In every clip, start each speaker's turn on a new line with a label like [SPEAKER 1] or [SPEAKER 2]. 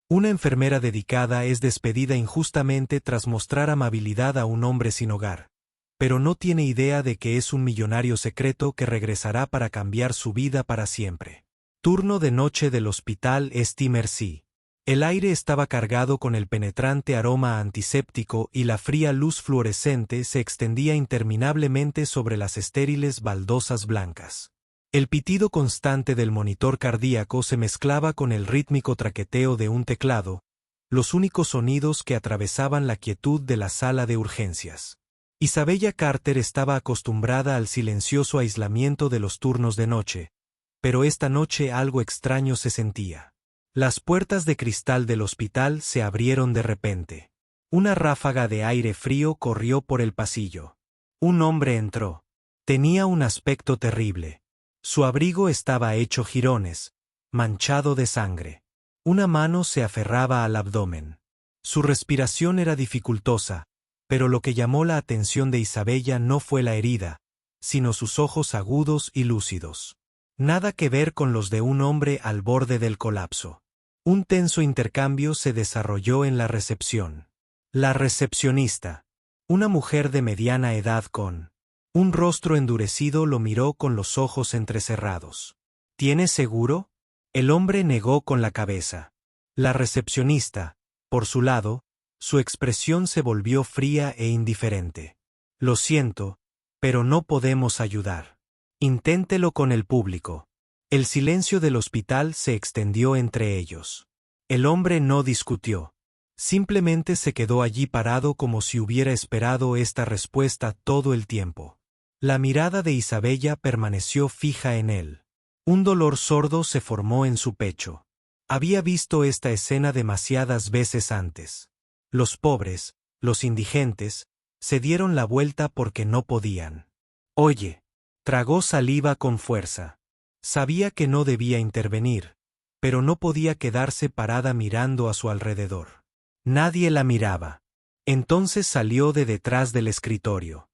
[SPEAKER 1] Una enfermera dedicada es despedida injustamente tras mostrar amabilidad a un hombre sin hogar, pero no tiene idea de que es un millonario secreto que regresará para cambiar su vida para siempre. Turno de noche del hospital St. Mercy. El aire estaba cargado con el penetrante aroma antiséptico y la fría luz fluorescente se extendía interminablemente sobre las estériles baldosas blancas. El pitido constante del monitor cardíaco se mezclaba con el rítmico traqueteo de un teclado, los únicos sonidos que atravesaban la quietud de la sala de urgencias. Isabella Carter estaba acostumbrada al silencioso aislamiento de los turnos de noche, pero esta noche algo extraño se sentía. Las puertas de cristal del hospital se abrieron de repente. Una ráfaga de aire frío corrió por el pasillo. Un hombre entró. Tenía un aspecto terrible. Su abrigo estaba hecho jirones, manchado de sangre. Una mano se aferraba al abdomen. Su respiración era dificultosa, pero lo que llamó la atención de Isabella no fue la herida, sino sus ojos agudos y lúcidos. Nada que ver con los de un hombre al borde del colapso. Un tenso intercambio se desarrolló en la recepción. La recepcionista, una mujer de mediana edad con un rostro endurecido, lo miró con los ojos entrecerrados. ¿Tienes seguro? El hombre negó con la cabeza. La recepcionista, por su lado, su expresión se volvió fría e indiferente. Lo siento, pero no podemos ayudar. Inténtelo con el público. El silencio del hospital se extendió entre ellos. El hombre no discutió. Simplemente se quedó allí parado como si hubiera esperado esta respuesta todo el tiempo. La mirada de Isabella permaneció fija en él. Un dolor sordo se formó en su pecho. Había visto esta escena demasiadas veces antes. Los pobres, los indigentes, se dieron la vuelta porque no podían. Oye, tragó saliva con fuerza. Sabía que no debía intervenir, pero no podía quedarse parada mirando a su alrededor. Nadie la miraba. Entonces salió de detrás del escritorio.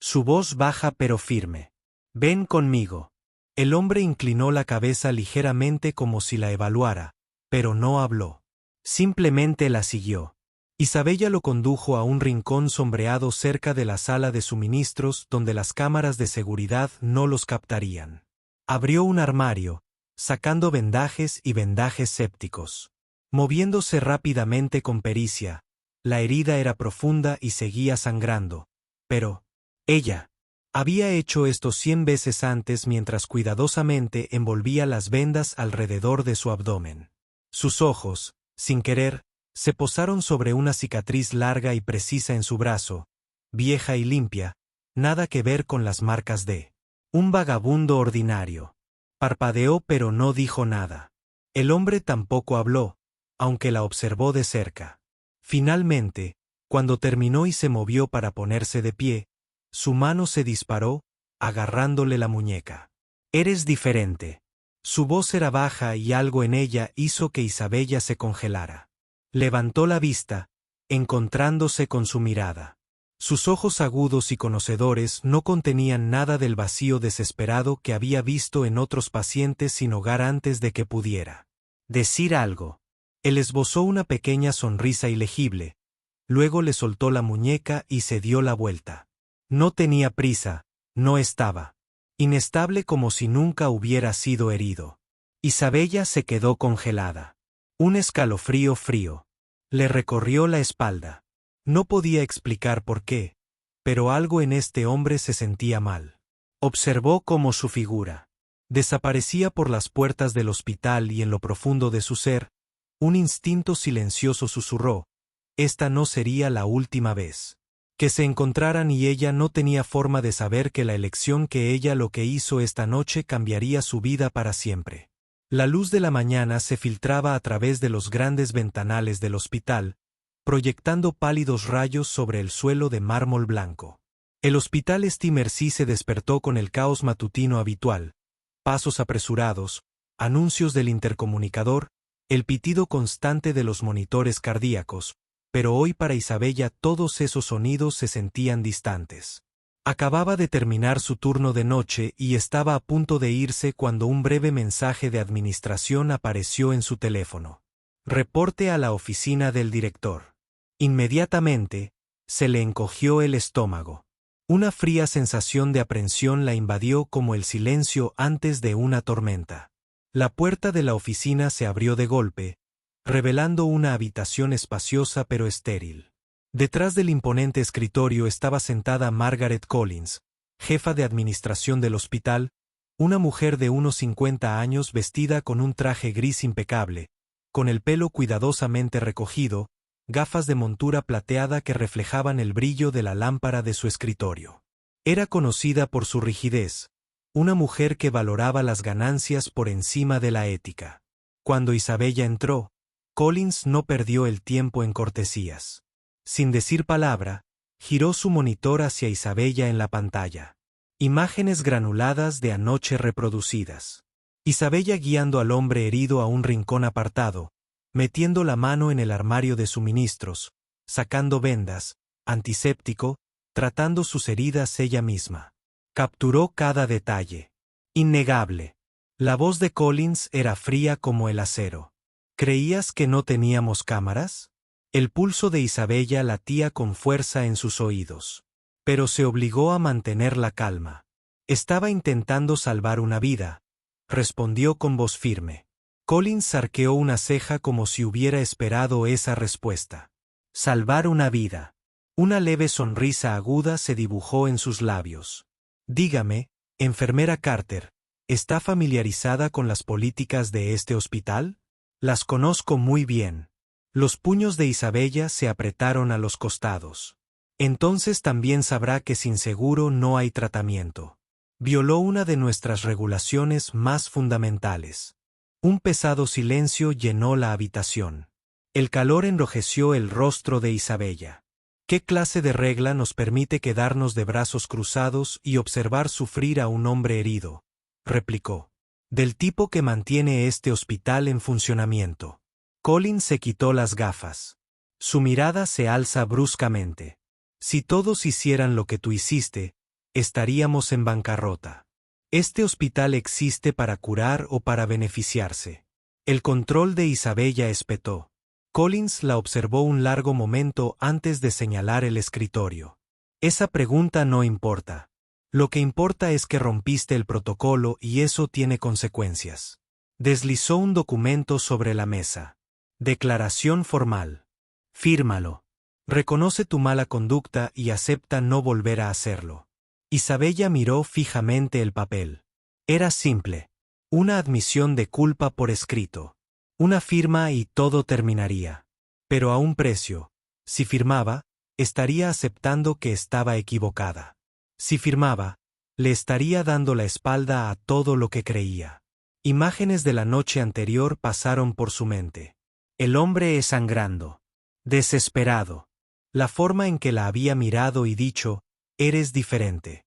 [SPEAKER 1] Su voz baja pero firme. Ven conmigo. El hombre inclinó la cabeza ligeramente como si la evaluara, pero no habló. Simplemente la siguió. Isabella lo condujo a un rincón sombreado cerca de la sala de suministros donde las cámaras de seguridad no los captarían. Abrió un armario, sacando vendajes y vendajes sépticos. Moviéndose rápidamente con pericia, la herida era profunda y seguía sangrando, pero ella había hecho esto 100 veces antes mientras cuidadosamente envolvía las vendas alrededor de su abdomen. Sus ojos, sin querer, se posaron sobre una cicatriz larga y precisa en su brazo, vieja y limpia, nada que ver con las marcas de un vagabundo ordinario. Parpadeó pero no dijo nada. El hombre tampoco habló, aunque la observó de cerca. Finalmente, cuando terminó y se movió para ponerse de pie, su mano se disparó, agarrándole la muñeca. Eres diferente. Su voz era baja y algo en ella hizo que Isabella se congelara. Levantó la vista, encontrándose con su mirada. Sus ojos agudos y conocedores no contenían nada del vacío desesperado que había visto en otros pacientes sin hogar antes de que pudiera decir algo. Él esbozó una pequeña sonrisa ilegible, luego le soltó la muñeca y se dio la vuelta. No tenía prisa, no estaba inestable como si nunca hubiera sido herido. Isabella se quedó congelada. Un escalofrío frío le recorrió la espalda. No podía explicar por qué, pero algo en este hombre se sentía mal. Observó cómo su figura desaparecía por las puertas del hospital y en lo profundo de su ser, un instinto silencioso susurró, esta no sería la última vez que se encontraran y ella no tenía forma de saber que la elección que ella lo que hizo esta noche cambiaría su vida para siempre. La luz de la mañana se filtraba a través de los grandes ventanales del hospital, proyectando pálidos rayos sobre el suelo de mármol blanco. El hospital St. Mercy se despertó con el caos matutino habitual, pasos apresurados, anuncios del intercomunicador, el pitido constante de los monitores cardíacos, pero hoy para Isabella todos esos sonidos se sentían distantes. Acababa de terminar su turno de noche y estaba a punto de irse cuando un breve mensaje de administración apareció en su teléfono. Reporte a la oficina del director. Inmediatamente, se le encogió el estómago. Una fría sensación de aprensión la invadió como el silencio antes de una tormenta. La puerta de la oficina se abrió de golpe, revelando una habitación espaciosa pero estéril. Detrás del imponente escritorio estaba sentada Margaret Collins, jefa de administración del hospital, una mujer de unos 50 años vestida con un traje gris impecable, con el pelo cuidadosamente recogido, gafas de montura plateada que reflejaban el brillo de la lámpara de su escritorio. Era conocida por su rigidez, una mujer que valoraba las ganancias por encima de la ética. Cuando Isabella entró, Collins no perdió el tiempo en cortesías. Sin decir palabra, giró su monitor hacia Isabella en la pantalla. Imágenes granuladas de anoche reproducidas. Isabella guiando al hombre herido a un rincón apartado, metiendo la mano en el armario de suministros, sacando vendas, antiséptico, tratando sus heridas ella misma. Capturó cada detalle. Innegable. La voz de Collins era fría como el acero. ¿Creías que no teníamos cámaras? El pulso de Isabella latía con fuerza en sus oídos. Pero se obligó a mantener la calma. Estaba intentando salvar una vida, respondió con voz firme. Collins arqueó una ceja como si hubiera esperado esa respuesta. Salvar una vida. Una leve sonrisa aguda se dibujó en sus labios. Dígame, enfermera Carter, ¿está familiarizada con las políticas de este hospital? Las conozco muy bien. Los puños de Isabella se apretaron a los costados. Entonces también sabrá que sin seguro no hay tratamiento. Violó una de nuestras regulaciones más fundamentales. Un pesado silencio llenó la habitación. El calor enrojeció el rostro de Isabella. ¿Qué clase de regla nos permite quedarnos de brazos cruzados y observar sufrir a un hombre herido? Replicó. Del tipo que mantiene este hospital en funcionamiento. Collins se quitó las gafas. Su mirada se alza bruscamente. Si todos hicieran lo que tú hiciste, estaríamos en bancarrota. Este hospital existe para curar o para beneficiarse. El control de Isabella espetó. Collins la observó un largo momento antes de señalar el escritorio. Esa pregunta no importa. Lo que importa es que rompiste el protocolo y eso tiene consecuencias. Deslizó un documento sobre la mesa. Declaración formal. Fírmalo. Reconoce tu mala conducta y acepta no volver a hacerlo. Isabella miró fijamente el papel. Era simple. Una admisión de culpa por escrito. Una firma y todo terminaría. Pero a un precio. Si firmaba, estaría aceptando que estaba equivocada. Si firmaba, le estaría dando la espalda a todo lo que creía. Imágenes de la noche anterior pasaron por su mente. El hombre sangrando. Desesperado. La forma en que la había mirado y dicho, eres diferente.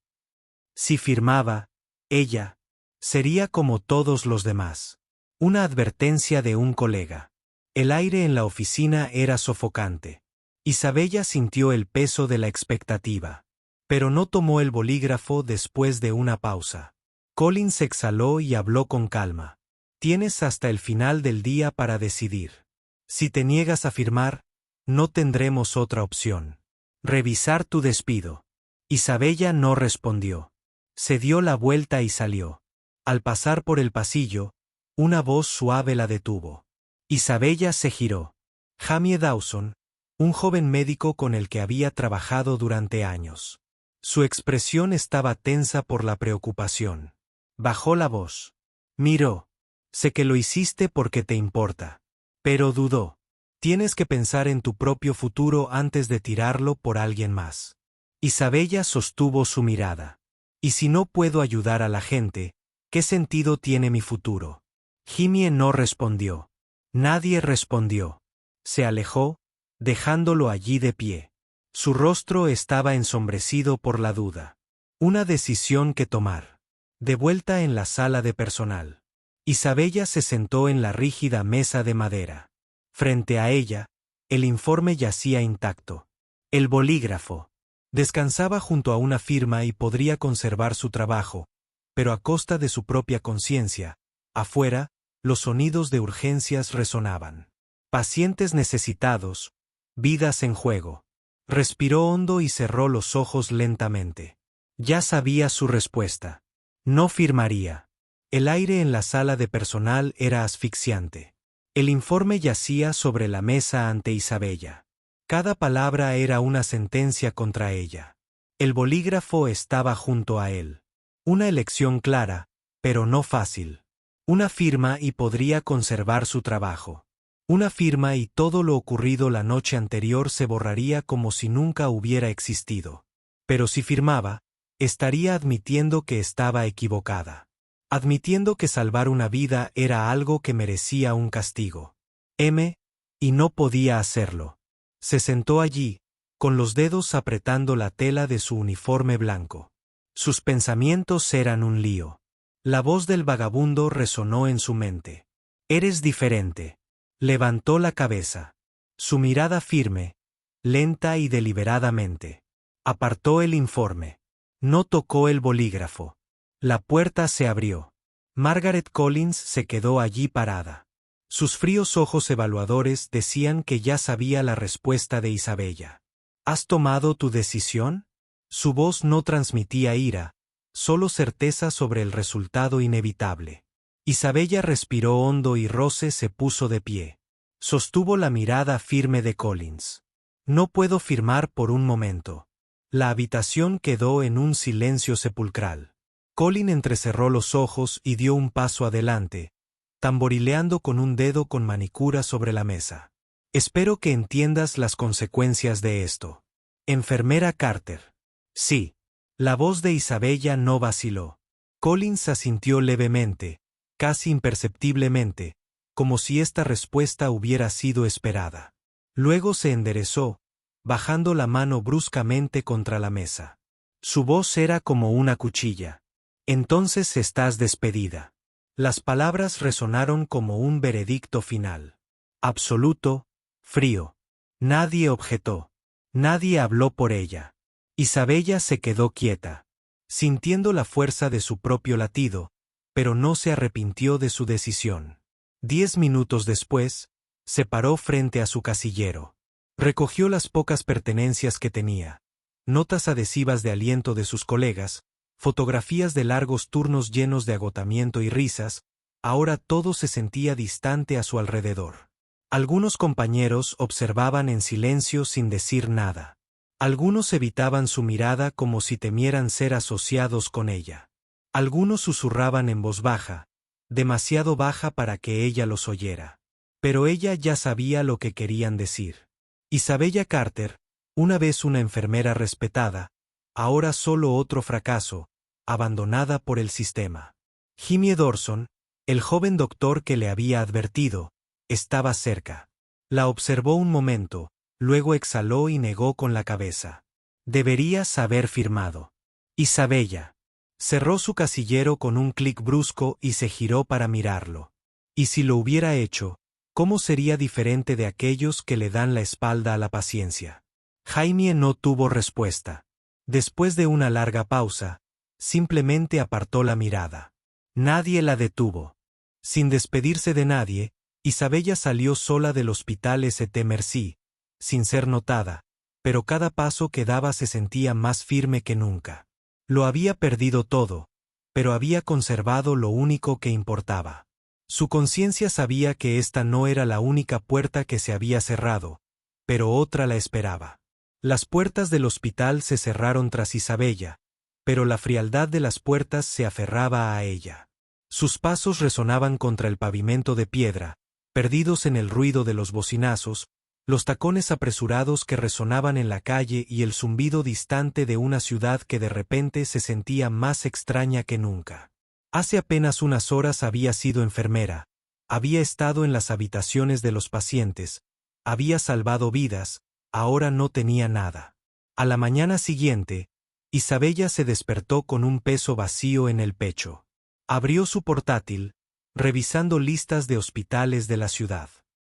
[SPEAKER 1] Si firmaba, ella, sería como todos los demás. Una advertencia de un colega. El aire en la oficina era sofocante. Isabella sintió el peso de la expectativa. Pero no tomó el bolígrafo después de una pausa. Collins exhaló y habló con calma. Tienes hasta el final del día para decidir. Si te niegas a firmar, no tendremos otra opción. Revisar tu despido. Isabella no respondió. Se dio la vuelta y salió. Al pasar por el pasillo, una voz suave la detuvo. Isabella se giró. Jamie Dawson, un joven médico con el que había trabajado durante años. Su expresión estaba tensa por la preocupación. Bajó la voz. Miró. Sé que lo hiciste porque te importa. Pero dudó. Tienes que pensar en tu propio futuro antes de tirarlo por alguien más. Isabella sostuvo su mirada. ¿Y si no puedo ayudar a la gente, qué sentido tiene mi futuro? Jamie no respondió. Nadie respondió. Se alejó, dejándolo allí de pie. Su rostro estaba ensombrecido por la duda. Una decisión que tomar. De vuelta en la sala de personal. Isabella se sentó en la rígida mesa de madera. Frente a ella, el informe yacía intacto. El bolígrafo. Descansaba junto a una firma y podría conservar su trabajo, pero a costa de su propia conciencia. Afuera, los sonidos de urgencias resonaban. Pacientes necesitados, vidas en juego. Respiró hondo y cerró los ojos lentamente. Ya sabía su respuesta. No firmaría. El aire en la sala de personal era asfixiante. El informe yacía sobre la mesa ante Isabella. Cada palabra era una sentencia contra ella. El bolígrafo estaba junto a él. Una elección clara, pero no fácil. Una firma y podría conservar su trabajo. Una firma y todo lo ocurrido la noche anterior se borraría como si nunca hubiera existido. Pero si firmaba, estaría admitiendo que estaba equivocada. Admitiendo que salvar una vida era algo que merecía un castigo. Y no podía hacerlo. Se sentó allí, con los dedos apretando la tela de su uniforme blanco. Sus pensamientos eran un lío. La voz del vagabundo resonó en su mente. Eres diferente. Levantó la cabeza. Su mirada firme, lenta y deliberadamente. Apartó el informe. No tocó el bolígrafo. La puerta se abrió. Margaret Collins se quedó allí parada. Sus fríos ojos evaluadores decían que ya sabía la respuesta de Isabella. ¿Has tomado tu decisión? Su voz no transmitía ira, solo certeza sobre el resultado inevitable. Isabella respiró hondo y Rose se puso de pie. Sostuvo la mirada firme de Collins. No puedo firmar por un momento. La habitación quedó en un silencio sepulcral. Colin entrecerró los ojos y dio un paso adelante, tamborileando con un dedo con manicura sobre la mesa. Espero que entiendas las consecuencias de esto. Enfermera Carter. Sí. La voz de Isabella no vaciló. Collins asintió levemente, casi imperceptiblemente, como si esta respuesta hubiera sido esperada. Luego se enderezó, bajando la mano bruscamente contra la mesa. Su voz era como una cuchilla. Entonces estás despedida. Las palabras resonaron como un veredicto final. Absoluto, frío. Nadie objetó. Nadie habló por ella. Isabella se quedó quieta, sintiendo la fuerza de su propio latido, pero no se arrepintió de su decisión. 10 minutos después, se paró frente a su casillero. Recogió las pocas pertenencias que tenía, notas adhesivas de aliento de sus colegas, fotografías de largos turnos llenos de agotamiento y risas. Ahora todo se sentía distante a su alrededor. Algunos compañeros observaban en silencio sin decir nada. Algunos evitaban su mirada como si temieran ser asociados con ella. Algunos susurraban en voz baja, demasiado baja para que ella los oyera. Pero ella ya sabía lo que querían decir. Isabella Carter, una vez una enfermera respetada, ahora solo otro fracaso, abandonada por el sistema. Jimmy Dorson, el joven doctor que le había advertido, estaba cerca. La observó un momento, luego exhaló y negó con la cabeza. Deberías haber firmado. Isabella. Cerró su casillero con un clic brusco y se giró para mirarlo. Y si lo hubiera hecho, ¿cómo sería diferente de aquellos que le dan la espalda a la paciencia? Jaime no tuvo respuesta. Después de una larga pausa, simplemente apartó la mirada. Nadie la detuvo. Sin despedirse de nadie, Isabella salió sola del hospital St. Mercy, sin ser notada, pero cada paso que daba se sentía más firme que nunca. Lo había perdido todo, pero había conservado lo único que importaba. Su conciencia sabía que esta no era la única puerta que se había cerrado, pero otra la esperaba. Las puertas del hospital se cerraron tras Isabella, pero la frialdad de las puertas se aferraba a ella. Sus pasos resonaban contra el pavimento de piedra, perdidos en el ruido de los bocinazos, los tacones apresurados que resonaban en la calle y el zumbido distante de una ciudad que de repente se sentía más extraña que nunca. Hace apenas unas horas había sido enfermera, había estado en las habitaciones de los pacientes, había salvado vidas, ahora no tenía nada. A la mañana siguiente, Isabella se despertó con un peso vacío en el pecho. Abrió su portátil, revisando listas de hospitales de la ciudad.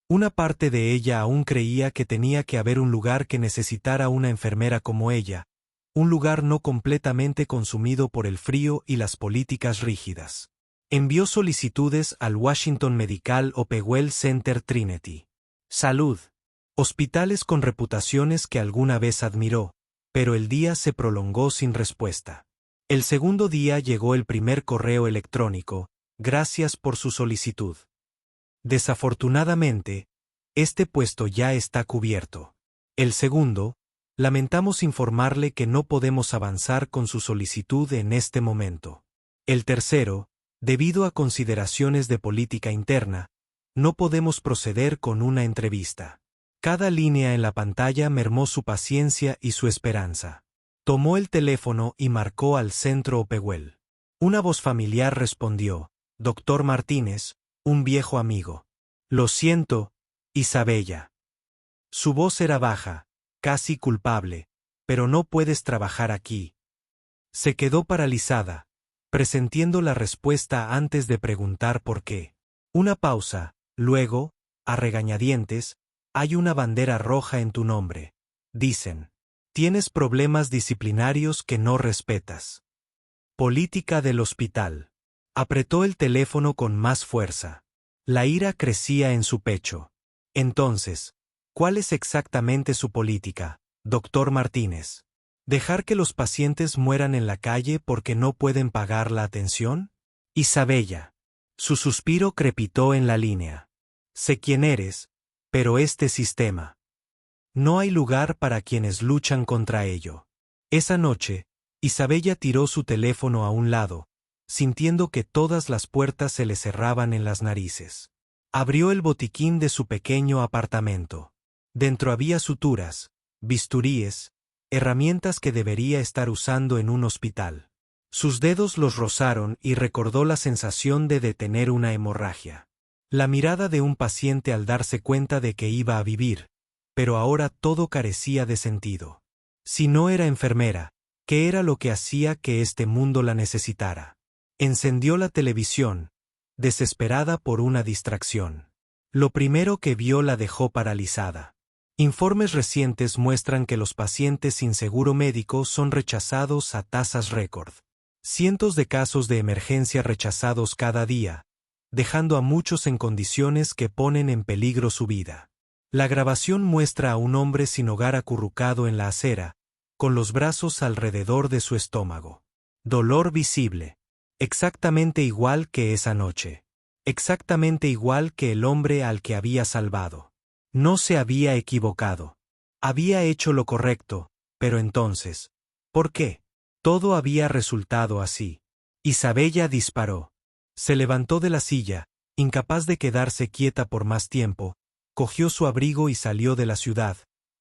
[SPEAKER 1] Una parte de ella aún creía que tenía que haber un lugar que necesitara una enfermera como ella, un lugar no completamente consumido por el frío y las políticas rígidas. Envió solicitudes al Washington Medical Hopewell Center Trinity. Salud. Hospitales con reputaciones que alguna vez admiró, pero el día se prolongó sin respuesta. El segundo día llegó el primer correo electrónico, gracias por su solicitud. Desafortunadamente, este puesto ya está cubierto. El segundo, lamentamos informarle que no podemos avanzar con su solicitud en este momento. El tercero, debido a consideraciones de política interna, no podemos proceder con una entrevista. Cada línea en la pantalla mermó su paciencia y su esperanza. Tomó el teléfono y marcó al centro Opehuel. Una voz familiar respondió: Doctor Martínez, un viejo amigo. Lo siento, Isabella. Su voz era baja, casi culpable, pero no puedes trabajar aquí. Se quedó paralizada, presintiendo la respuesta antes de preguntar por qué. Una pausa, luego, a regañadientes, hay una bandera roja en tu nombre. Dicen. Tienes problemas disciplinarios que no respetas. Política del hospital. Apretó el teléfono con más fuerza. La ira crecía en su pecho. Entonces, ¿cuál es exactamente su política, doctor Martínez? ¿Dejar que los pacientes mueran en la calle porque no pueden pagar la atención? Isabella. Su suspiro crepitó en la línea. Sé quién eres, pero este sistema. No hay lugar para quienes luchan contra ello. Esa noche, Isabella tiró su teléfono a un lado, sintiendo que todas las puertas se le cerraban en las narices. Abrió el botiquín de su pequeño apartamento. Dentro había suturas, bisturíes, herramientas que debería estar usando en un hospital. Sus dedos los rozaron y recordó la sensación de detener una hemorragia. La mirada de un paciente al darse cuenta de que iba a vivir, pero ahora todo carecía de sentido. Si no era enfermera, ¿qué era lo que hacía que este mundo la necesitara? Encendió la televisión, desesperada por una distracción. Lo primero que vio la dejó paralizada. Informes recientes muestran que los pacientes sin seguro médico son rechazados a tasas récord. Cientos de casos de emergencia rechazados cada día, dejando a muchos en condiciones que ponen en peligro su vida. La grabación muestra a un hombre sin hogar acurrucado en la acera, con los brazos alrededor de su estómago. Dolor visible. Exactamente igual que esa noche. Exactamente igual que el hombre al que había salvado. No se había equivocado. Había hecho lo correcto, pero entonces, ¿por qué? Todo había resultado así. Isabella disparó. Se levantó de la silla, incapaz de quedarse quieta por más tiempo, cogió su abrigo y salió de la ciudad,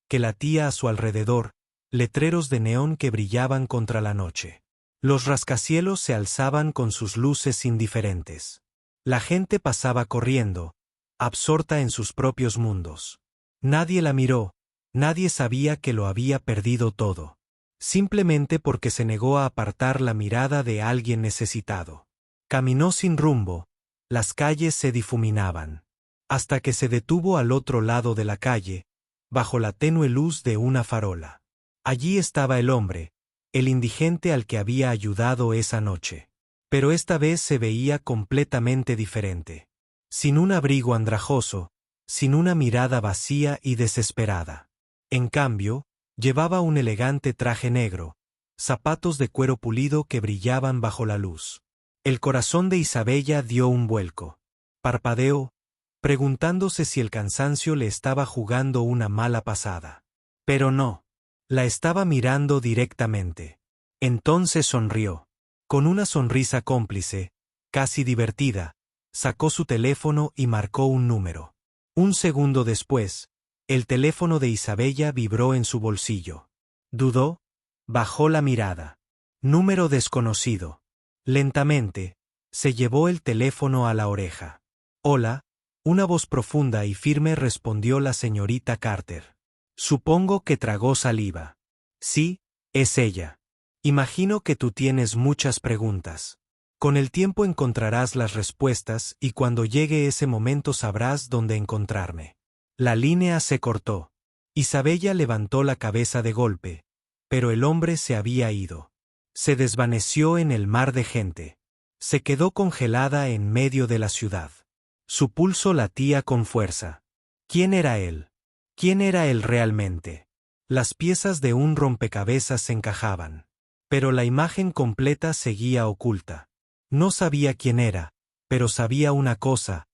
[SPEAKER 1] que latía a su alrededor, letreros de neón que brillaban contra la noche. Los rascacielos se alzaban con sus luces indiferentes. La gente pasaba corriendo, absorta en sus propios mundos. Nadie la miró, nadie sabía que lo había perdido todo. Simplemente porque se negó a apartar la mirada de alguien necesitado. Caminó sin rumbo, las calles se difuminaban. Hasta que se detuvo al otro lado de la calle, bajo la tenue luz de una farola. Allí estaba el hombre, el indigente al que había ayudado esa noche. Pero esta vez se veía completamente diferente. Sin un abrigo andrajoso, sin una mirada vacía y desesperada. En cambio, llevaba un elegante traje negro, zapatos de cuero pulido que brillaban bajo la luz. El corazón de Isabella dio un vuelco. Parpadeó, preguntándose si el cansancio le estaba jugando una mala pasada. Pero no. La estaba mirando directamente. Entonces sonrió. Con una sonrisa cómplice, casi divertida, sacó su teléfono y marcó un número. Un segundo después, el teléfono de Isabella vibró en su bolsillo. Dudó, bajó la mirada. Número desconocido. Lentamente, se llevó el teléfono a la oreja. Hola. Una voz profunda y firme respondió la señorita Carter. Supongo que tragó saliva. Sí, es ella. Imagino que tú tienes muchas preguntas. Con el tiempo encontrarás las respuestas y cuando llegue ese momento sabrás dónde encontrarme. La línea se cortó. Isabella levantó la cabeza de golpe, pero el hombre se había ido. Se desvaneció en el mar de gente. Se quedó congelada en medio de la ciudad. Su pulso latía con fuerza. ¿Quién era él? ¿ Quién era él realmente? Las piezas de un rompecabezas se encajaban. Pero la imagen completa seguía oculta. No sabía quién era, pero sabía una cosa: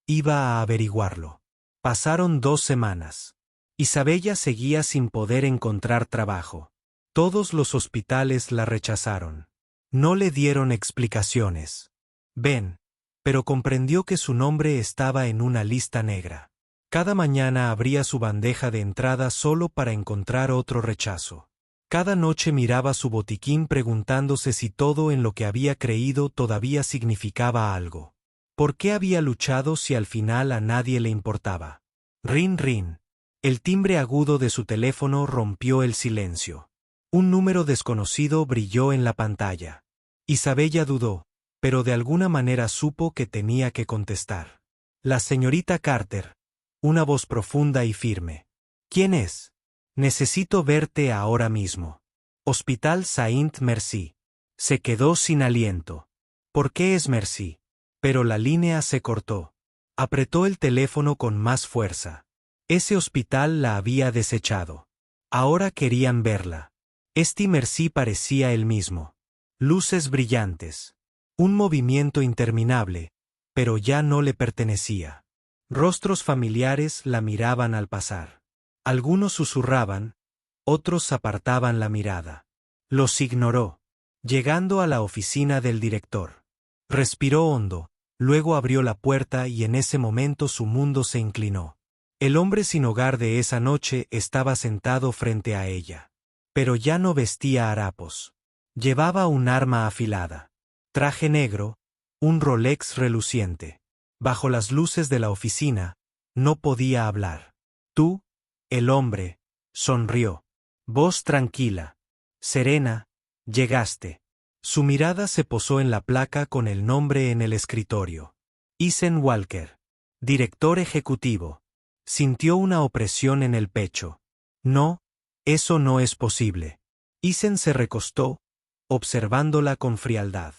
[SPEAKER 1] iba a averiguarlo. Pasaron 2 semanas. Isabella seguía sin poder encontrar trabajo. Todos los hospitales la rechazaron. No le dieron explicaciones. Pero comprendió que su nombre estaba en una lista negra. Cada mañana abría su bandeja de entrada solo para encontrar otro rechazo. Cada noche miraba su botiquín preguntándose si todo en lo que había creído todavía significaba algo. ¿Por qué había luchado si al final a nadie le importaba? Rin rin. El timbre agudo de su teléfono rompió el silencio. Un número desconocido brilló en la pantalla. Isabella dudó, pero de alguna manera supo que tenía que contestar. La señorita Carter. Una voz profunda y firme. ¿Quién es? Necesito verte ahora mismo. Hospital Saint-Merci. Se quedó sin aliento. ¿Por qué es Merci? Pero la línea se cortó. Apretó el teléfono con más fuerza. Ese hospital la había desechado. Ahora querían verla. Merci parecía el mismo. Luces brillantes. Un movimiento interminable, pero ya no le pertenecía. Rostros familiares la miraban al pasar. Algunos susurraban, otros apartaban la mirada. Los ignoró. Llegando a la oficina del director. Respiró hondo, luego abrió la puerta y en ese momento su mundo se inclinó. El hombre sin hogar de esa noche estaba sentado frente a ella. Pero ya no vestía harapos. Llevaba un arma afilada. Traje negro, un Rolex reluciente. Bajo las luces de la oficina, no podía hablar. Tú, el hombre, sonrió. Voz tranquila. Serena, llegaste. Su mirada se posó en la placa con el nombre en el escritorio. Ethan Walker. Director ejecutivo. Sintió una opresión en el pecho. No, eso no es posible. Ethan se recostó, observándola con frialdad.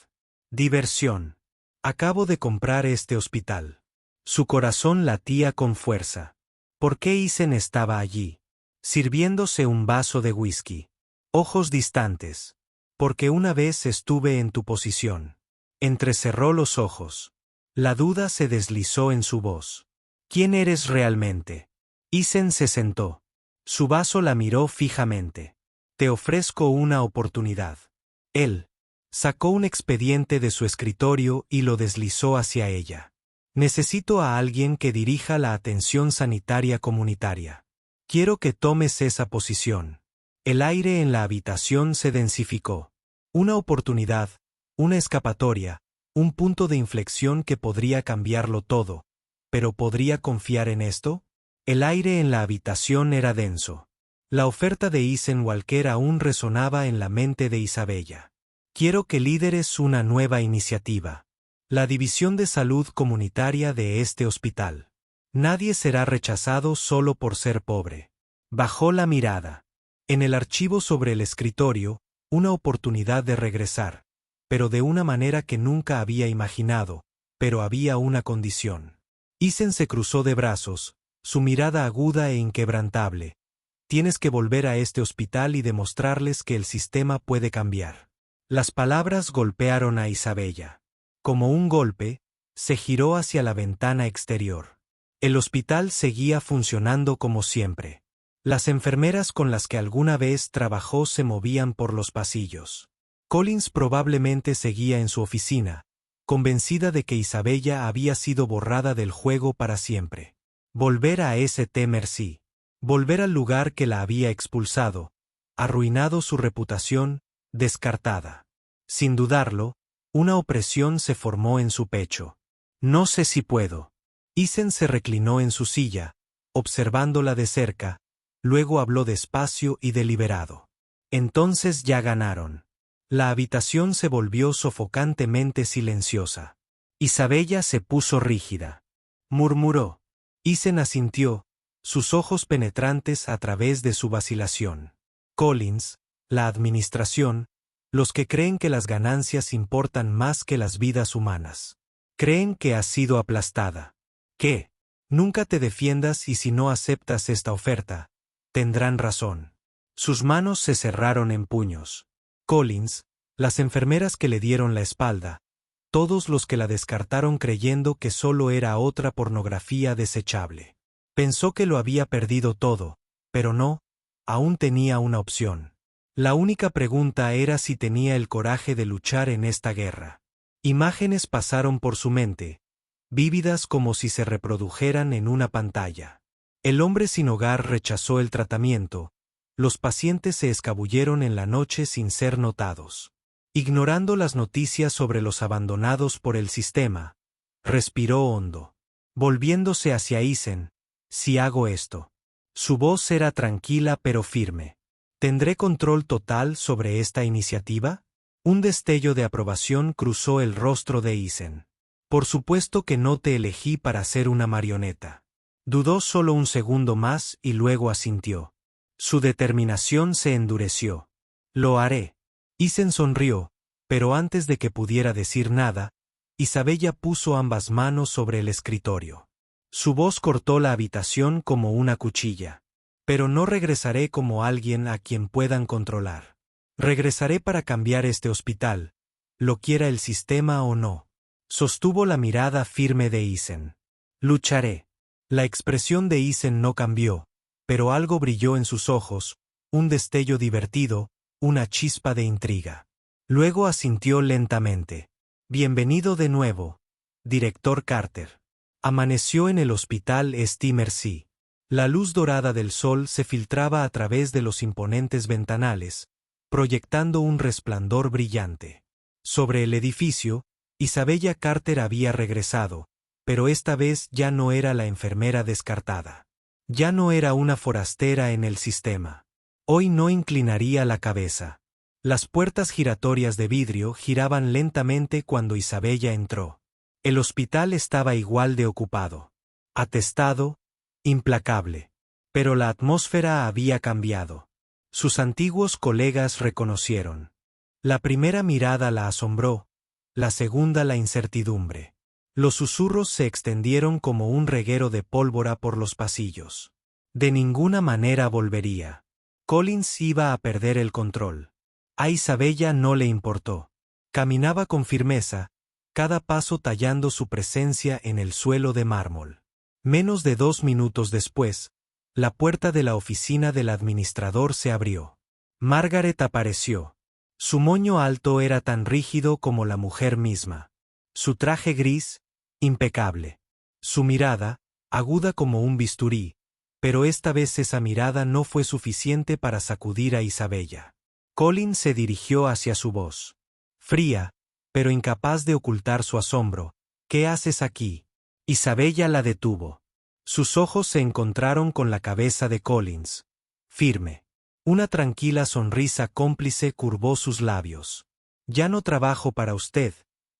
[SPEAKER 1] Diversión. Acabo de comprar este hospital. Su corazón latía con fuerza. ¿Por qué Ethan estaba allí? Sirviéndose un vaso de whisky. Ojos distantes. Porque una vez estuve en tu posición. Entrecerró los ojos. La duda se deslizó en su voz. ¿Quién eres realmente? Ethan se sentó. Su vaso la miró fijamente. Te ofrezco una oportunidad. Él sacó un expediente de su escritorio y lo deslizó hacia ella. Necesito a alguien que dirija la atención sanitaria comunitaria. Quiero que tomes esa posición. El aire en la habitación se densificó. Una oportunidad, una escapatoria, un punto de inflexión que podría cambiarlo todo. ¿Pero podría confiar en esto? El aire en la habitación era denso. La oferta de Ethan Walker aún resonaba en la mente de Isabella. Quiero que lideres una nueva iniciativa. La División de Salud Comunitaria de este hospital. Nadie será rechazado solo por ser pobre. Bajó la mirada. En el archivo sobre el escritorio, una oportunidad de regresar, pero de una manera que nunca había imaginado, pero había una condición. Ethan se cruzó de brazos, su mirada aguda e inquebrantable. Tienes que volver a este hospital y demostrarles que el sistema puede cambiar. Las palabras golpearon a Isabella. Como un golpe, se giró hacia la ventana exterior. El hospital seguía funcionando como siempre. Las enfermeras con las que alguna vez trabajó se movían por los pasillos. Collins probablemente seguía en su oficina, convencida de que Isabella había sido borrada del juego para siempre. Volver a St. Merci. Volver al lugar que la había expulsado, arruinado su reputación, descartada. Sin dudarlo, una opresión se formó en su pecho. No sé si puedo. Ethan se reclinó en su silla, observándola de cerca, luego habló despacio y deliberado. Entonces ya ganaron. La habitación se volvió sofocantemente silenciosa. Isabella se puso rígida. Murmuró. Ethan asintió, sus ojos penetrantes a través de su vacilación. Collins, la administración, los que creen que las ganancias importan más que las vidas humanas. Creen que ha sido aplastada. ¿Qué? Nunca te defiendas y si no aceptas esta oferta, tendrán razón. Sus manos se cerraron en puños. Collins, las enfermeras que le dieron la espalda, todos los que la descartaron creyendo que solo era otra pornografía desechable. Pensó que lo había perdido todo, pero no, aún tenía una opción. La única pregunta era si tenía el coraje de luchar en esta guerra. Imágenes pasaron por su mente, vívidas como si se reprodujeran en una pantalla. El hombre sin hogar rechazó el tratamiento, los pacientes se escabulleron en la noche sin ser notados. Ignorando las noticias sobre los abandonados por el sistema, respiró hondo. Volviéndose hacia Eisen, si hago esto. Su voz era tranquila pero firme. ¿Tendré control total sobre esta iniciativa? Un destello de aprobación cruzó el rostro de Eisen. Por supuesto que no te elegí para ser una marioneta. Dudó solo un segundo más y luego asintió. Su determinación se endureció. Lo haré. Eisen sonrió, pero antes de que pudiera decir nada, Isabella puso ambas manos sobre el escritorio. Su voz cortó la habitación como una cuchilla. Pero no regresaré como alguien a quien puedan controlar. Regresaré para cambiar este hospital, lo quiera el sistema o no. Sostuvo la mirada firme de Eisen. Lucharé. La expresión de Eisen no cambió, pero algo brilló en sus ojos, un destello divertido, una chispa de intriga. Luego asintió lentamente. Bienvenido de nuevo, director Carter. Amaneció en el hospital St. Mercy. La luz dorada del sol se filtraba a través de los imponentes ventanales, proyectando un resplandor brillante. Sobre el edificio, Isabella Carter había regresado, pero esta vez ya no era la enfermera descartada. Ya no era una forastera en el sistema. Hoy no inclinaría la cabeza. Las puertas giratorias de vidrio giraban lentamente cuando Isabella entró. El hospital estaba igual de ocupado. Atestado, implacable. Pero la atmósfera había cambiado. Sus antiguos colegas reconocieron. La primera mirada la asombró, la segunda la incertidumbre. Los susurros se extendieron como un reguero de pólvora por los pasillos. De ninguna manera volvería. Collins iba a perder el control. A Isabella no le importó. Caminaba con firmeza, cada paso tallando su presencia en el suelo de mármol. Menos de 2 minutos después, la puerta de la oficina del administrador se abrió. Margaret apareció. Su moño alto era tan rígido como la mujer misma. Su traje gris, impecable. Su mirada, aguda como un bisturí, pero esta vez esa mirada no fue suficiente para sacudir a Isabella. Collins se dirigió hacia su voz. Fría, pero incapaz de ocultar su asombro. ¿Qué haces aquí? Isabella la detuvo. Sus ojos se encontraron con la cabeza de Collins. Firme. Una tranquila sonrisa cómplice curvó sus labios. Ya no trabajo para usted,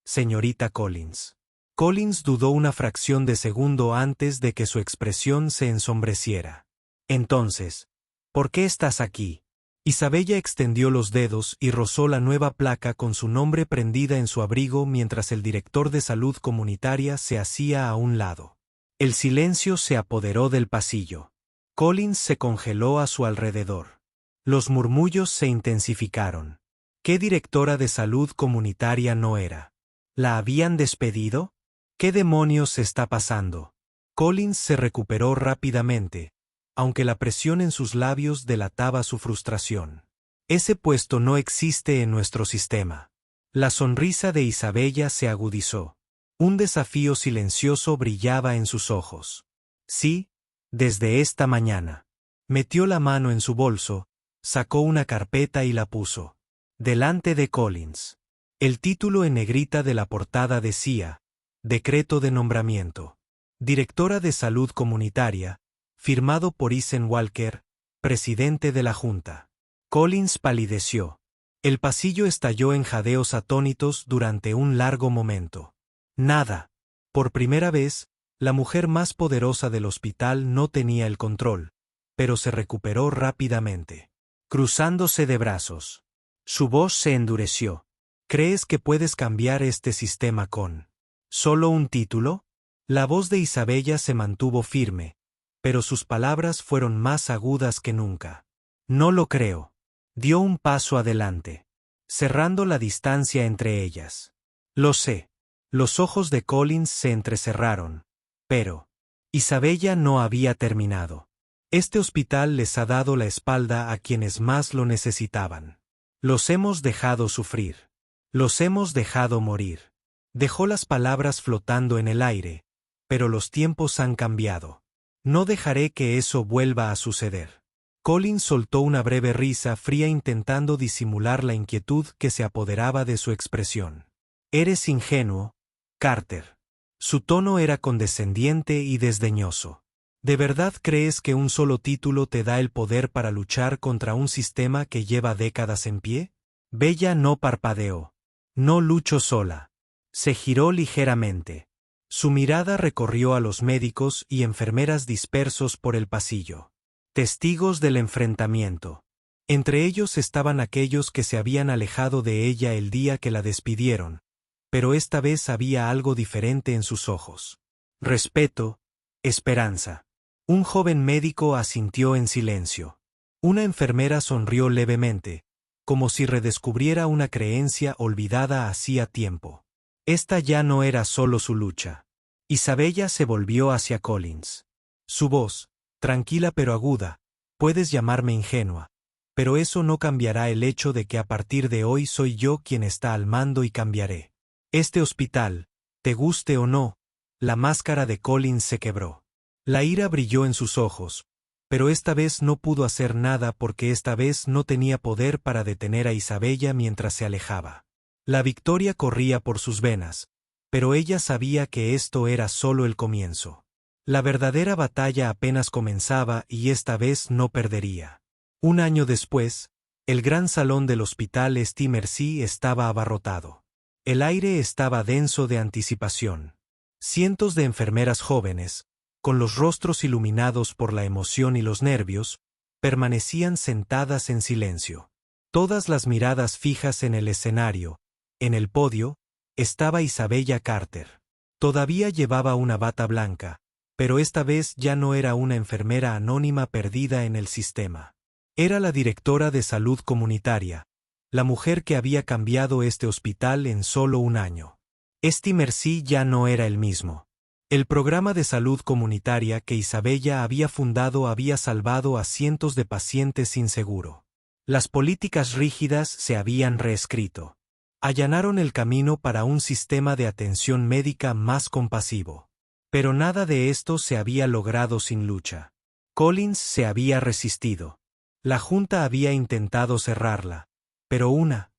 [SPEAKER 1] señorita Collins. Collins dudó una fracción de segundo antes de que su expresión se ensombreciera. Entonces, ¿por qué estás aquí? Isabella extendió los dedos y rozó la nueva placa con su nombre prendida en su abrigo mientras el director de salud comunitaria se hacía a un lado. El silencio se apoderó del pasillo. Collins se congeló a su alrededor. Los murmullos se intensificaron. ¿Qué directora de salud comunitaria no era? ¿La habían despedido? ¿Qué demonios está pasando? Collins se recuperó rápidamente, aunque la presión en sus labios delataba su frustración. Ese puesto no existe en nuestro sistema. La sonrisa de Isabella se agudizó. Un desafío silencioso brillaba en sus ojos. Sí, desde esta mañana. Metió la mano en su bolso, sacó una carpeta y la puso delante de Collins. El título en negrita de la portada decía: Decreto de nombramiento. Directora de Salud Comunitaria, firmado por Eisen Walker, presidente de la Junta. Collins palideció. El pasillo estalló en jadeos atónitos durante un largo momento. Nada. Por primera vez, la mujer más poderosa del hospital no tenía el control, pero se recuperó rápidamente. Cruzándose de brazos. Su voz se endureció. ¿Crees que puedes cambiar este sistema con solo un título? La voz de Isabella se mantuvo firme, pero sus palabras fueron más agudas que nunca. No lo creo. Dio un paso adelante, cerrando la distancia entre ellas. Lo sé. Los ojos de Collins se entrecerraron. Pero Isabella no había terminado. Este hospital les ha dado la espalda a quienes más lo necesitaban. Los hemos dejado sufrir. Los hemos dejado morir. Dejó las palabras flotando en el aire, pero los tiempos han cambiado. No dejaré que eso vuelva a suceder. Collins soltó una breve risa fría intentando disimular la inquietud que se apoderaba de su expresión. Eres ingenuo, Carter. Su tono era condescendiente y desdeñoso. ¿De verdad crees que un solo título te da el poder para luchar contra un sistema que lleva décadas en pie? Bella no parpadeó. No lucho sola. Se giró ligeramente. Su mirada recorrió a los médicos y enfermeras dispersos por el pasillo. Testigos del enfrentamiento. Entre ellos estaban aquellos que se habían alejado de ella el día que la despidieron, pero esta vez había algo diferente en sus ojos. Respeto, esperanza. Un joven médico asintió en silencio. Una enfermera sonrió levemente, como si redescubriera una creencia olvidada hacía tiempo. Esta ya no era solo su lucha. Isabella se volvió hacia Collins. Su voz, tranquila pero aguda, puedes llamarme ingenua, pero eso no cambiará el hecho de que a partir de hoy soy yo quien está al mando y cambiaré. Este hospital, te guste o no, la máscara de Collins se quebró. La ira brilló en sus ojos, pero esta vez no pudo hacer nada porque esta vez no tenía poder para detener a Isabella mientras se alejaba. La victoria corría por sus venas, pero ella sabía que esto era solo el comienzo. La verdadera batalla apenas comenzaba y esta vez no perdería. Un año después, el gran salón del hospital St. Mercy estaba abarrotado. El aire estaba denso de anticipación. Cientos de enfermeras jóvenes, con los rostros iluminados por la emoción y los nervios, permanecían sentadas en silencio. Todas las miradas fijas en el escenario. En el podio, estaba Isabella Carter. Todavía llevaba una bata blanca, pero esta vez ya no era una enfermera anónima perdida en el sistema. Era la directora de salud comunitaria, la mujer que había cambiado este hospital en solo un año. St. Mercy ya no era el mismo. El programa de salud comunitaria que Isabella había fundado había salvado a cientos de pacientes sin seguro. Las políticas rígidas se habían reescrito. Allanaron el camino para un sistema de atención médica más compasivo. Pero nada de esto se había logrado sin lucha. Collins se había resistido. La Junta había intentado cerrarla, pero una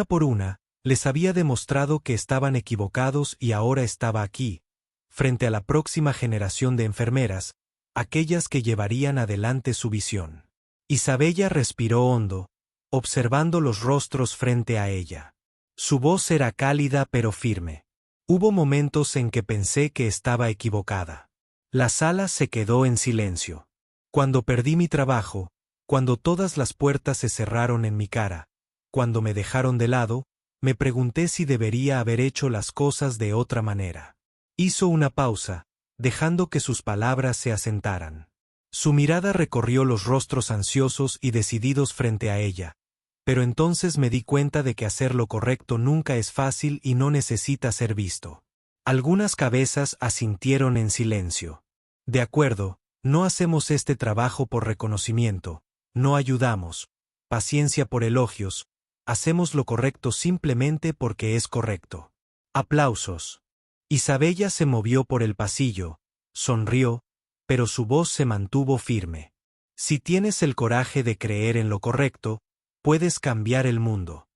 [SPEAKER 1] por una, les había demostrado que estaban equivocados y ahora estaba aquí, frente a la próxima generación de enfermeras, aquellas que llevarían adelante su visión. Isabella respiró hondo, observando los rostros frente a ella. Su voz era cálida pero firme. Hubo momentos en que pensé que estaba equivocada. La sala se quedó en silencio. Cuando perdí mi trabajo, cuando todas las puertas se cerraron en mi cara, cuando me dejaron de lado, me pregunté si debería haber hecho las cosas de otra manera. Hizo una pausa, dejando que sus palabras se asentaran. Su mirada recorrió los rostros ansiosos y decididos frente a ella, pero entonces me di cuenta de que hacer lo correcto nunca es fácil y no necesita ser visto. Algunas cabezas asintieron en silencio. De acuerdo, no hacemos este trabajo por reconocimiento, no ayudamos, paciencia por elogios, hacemos lo correcto simplemente porque es correcto. Aplausos. Isabella se movió por el pasillo, sonrió, pero su voz se mantuvo firme. Si tienes el coraje de creer en lo correcto, puedes cambiar el mundo.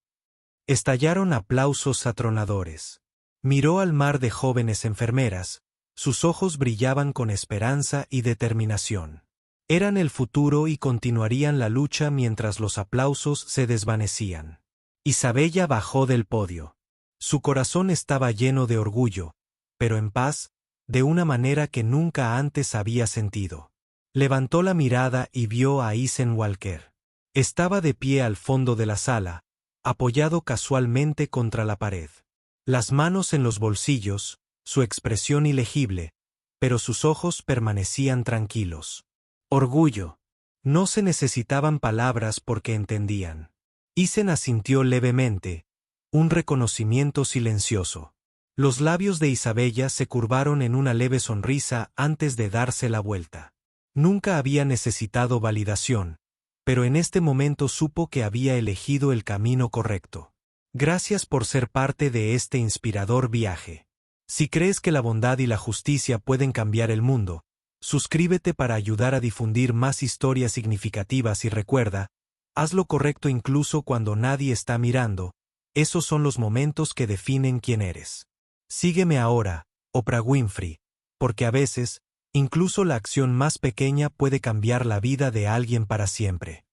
[SPEAKER 1] Estallaron aplausos atronadores. Miró al mar de jóvenes enfermeras, sus ojos brillaban con esperanza y determinación. Eran el futuro y continuarían la lucha mientras los aplausos se desvanecían. Isabella bajó del podio. Su corazón estaba lleno de orgullo, pero en paz, de una manera que nunca antes había sentido. Levantó la mirada y vio a Isen Walker. Estaba de pie al fondo de la sala, apoyado casualmente contra la pared. Las manos en los bolsillos, su expresión ilegible, pero sus ojos permanecían tranquilos. Orgullo. No se necesitaban palabras porque entendían. Isen asintió levemente, un reconocimiento silencioso. Los labios de Isabella se curvaron en una leve sonrisa antes de darse la vuelta. Nunca había necesitado validación, pero en este momento supo que había elegido el camino correcto. Gracias por ser parte de este inspirador viaje. Si crees que la bondad y la justicia pueden cambiar el mundo, suscríbete para ayudar a difundir más historias significativas y recuerda, haz lo correcto incluso cuando nadie está mirando, esos son los momentos que definen quién eres. Sígueme ahora, Oprah Winfrey, porque a veces, incluso la acción más pequeña puede cambiar la vida de alguien para siempre.